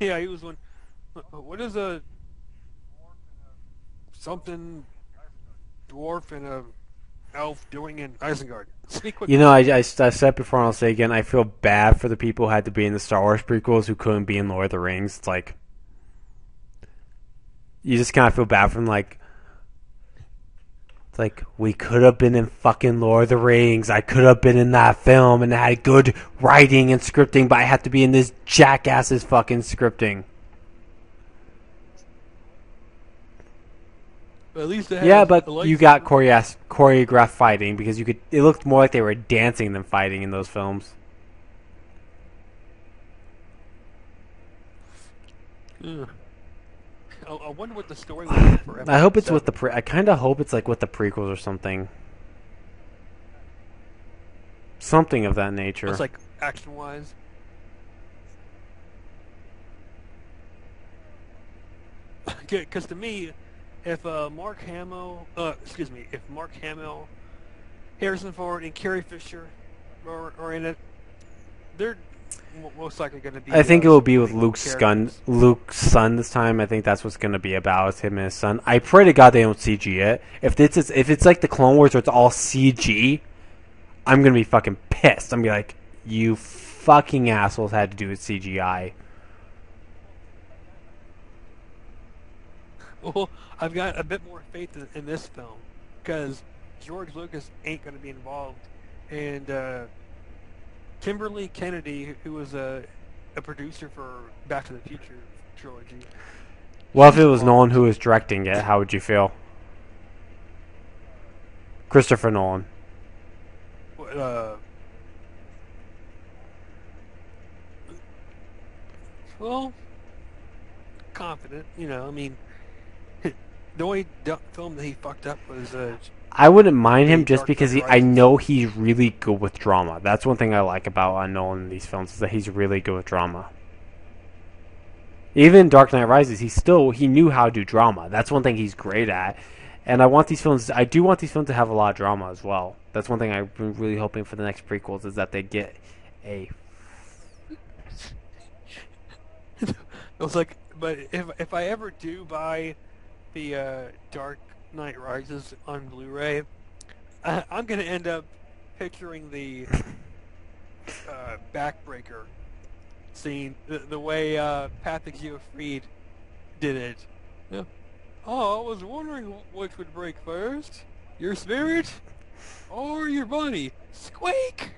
Yeah, he was one. What is a something dwarf and a elf doing in Isengard? Speak You quickly. know, I said before, and I'll say again, I feel bad for the people who had to be in the Star Wars prequels who couldn't be in Lord of the Rings. It's like, you just kind of feel bad for them, like, it's like, we could have been in fucking Lord of the Rings. I could have been in that film and had good writing and scripting, but I have to be in this jackass's fucking scripting. But at least it Yeah, has a but you got lightsaber. choreographed fighting because you could. It looked more like they were dancing than fighting in those films. Yeah. I wonder what the story will be for I hope Episode it's with the. Seven. I kind of hope it's like with the prequels or something, something of that It's nature. like action-wise, because to me, if if Mark Hamill, Harrison Ford, and Carrie Fisher are in it, they're most likely going to I be think it will be with supporting characters. Luke's son this time. I think that's what's going to be about. It's him and his son. I pray to God they don't CG it. If it's like the Clone Wars where it's all CG, I'm gonna be fucking pissed. I'm gonna be like, you fucking assholes had to do with CGI. Well, I've got a bit more faith in this film because George Lucas ain't going to be involved, and Kimberly Kennedy, who was a producer for Back to the Future trilogy, Well, if she's it was Nolan involved. who was directing it, how would you feel? Christopher Nolan. Uh, well, confident, I mean, the only film that he fucked up was I wouldn't mind him the just Dark because Knight I Rises. know he's really good with drama. That's one thing I like about Nolan in these films is that he's really good with drama. Even in Dark Knight Rises, he knew how to do drama. That's one thing he's great at. And I do want these films to have a lot of drama as well. That's one thing I've been really hoping for the next prequels is that they get a. I was like, but if I ever do buy the Dark Knight Rises on Blu-ray, I'm gonna end up picturing the backbreaker scene, the way Patrick Freed did it. Yeah. Oh, I was wondering which would break first, your spirit or your body. Squeak!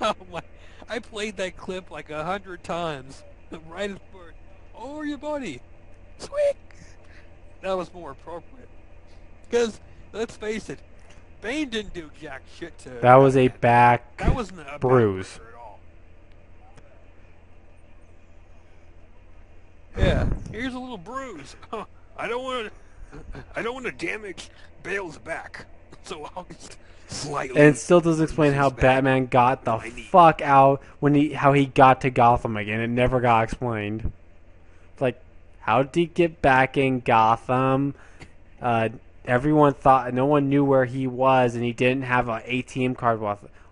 Oh my! I played that clip like 100 times, right at first. Or your body. Squeak! That was more appropriate. Because let's face it, Bane didn't do jack shit to That was a Batman. That back wasn't a bruise. backbreaker at all. Yeah, here's a little bruise. I don't want I don't want to damage Bale's back, so I'll just And it slightly still doesn't bruise explain his how back Batman got with the my knee. fuck out how he got to Gotham again. It never got explained. It's like, how did he get back in Gotham? Uh, Everyone thought no one knew where he was, and he didn't have an ATM card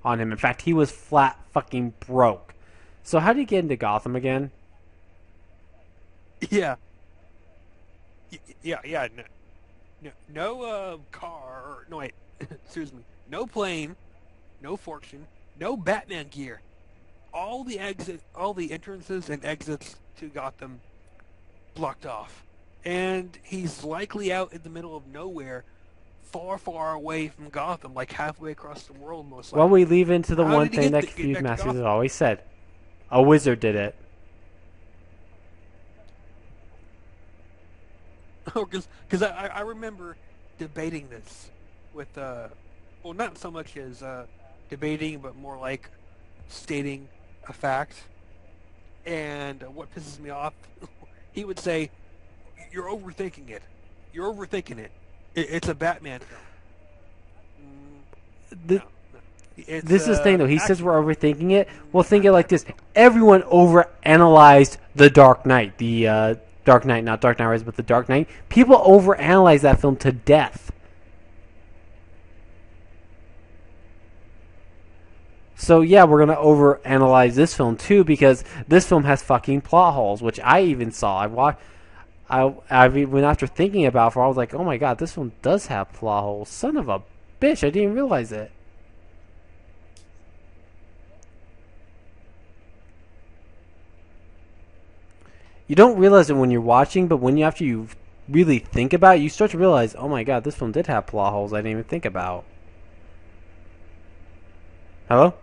on him. In fact, he was flat fucking broke. So how did he get into Gotham again? Yeah, yeah. No car. No wait, excuse me. No plane. No fortune. No Batman gear. All the entrances and exits to Gotham blocked off. And he's likely out in the middle of nowhere, far, far away from Gotham, like halfway across the world, most Well, we likely. leave into the How one did he thing that get Confused back to Masters has Gotham? always said: a wizard did it. Because I remember debating this with, well, not so much as debating, but more like stating a fact. And what pisses me off, he would say, "You're overthinking it. You're overthinking it. It's a Batman film." The, No, no. It's this is the thing though. He says action we're film. overthinking it. Well, think it like this: everyone overanalyzed the Dark Knight, the Dark Knight, not Dark Knight Rises, but the Dark Knight. People overanalyze that film to death. So yeah, we're gonna overanalyze this film too because this film has fucking plot holes, which I even saw. I watched. I even after thinking about it, for I was like, oh my god, this film does have plot holes. Son of a bitch, I didn't even realize it. You don't realize it when you're watching, but when you after you really think about it, you start to realize, oh my god, this film did have plot holes I didn't even think about. Hello?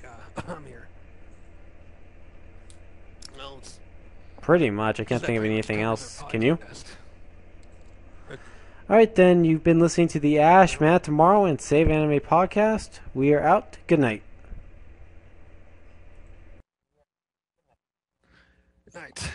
Yeah, I'm here. Well, it's Pretty much. I can't that think of pretty much anything covers our else. Can you? podcast. Alright then, you've been listening to the Ash, Manoftomorrow, and Save Anime podcast. We are out. Good night. Good night.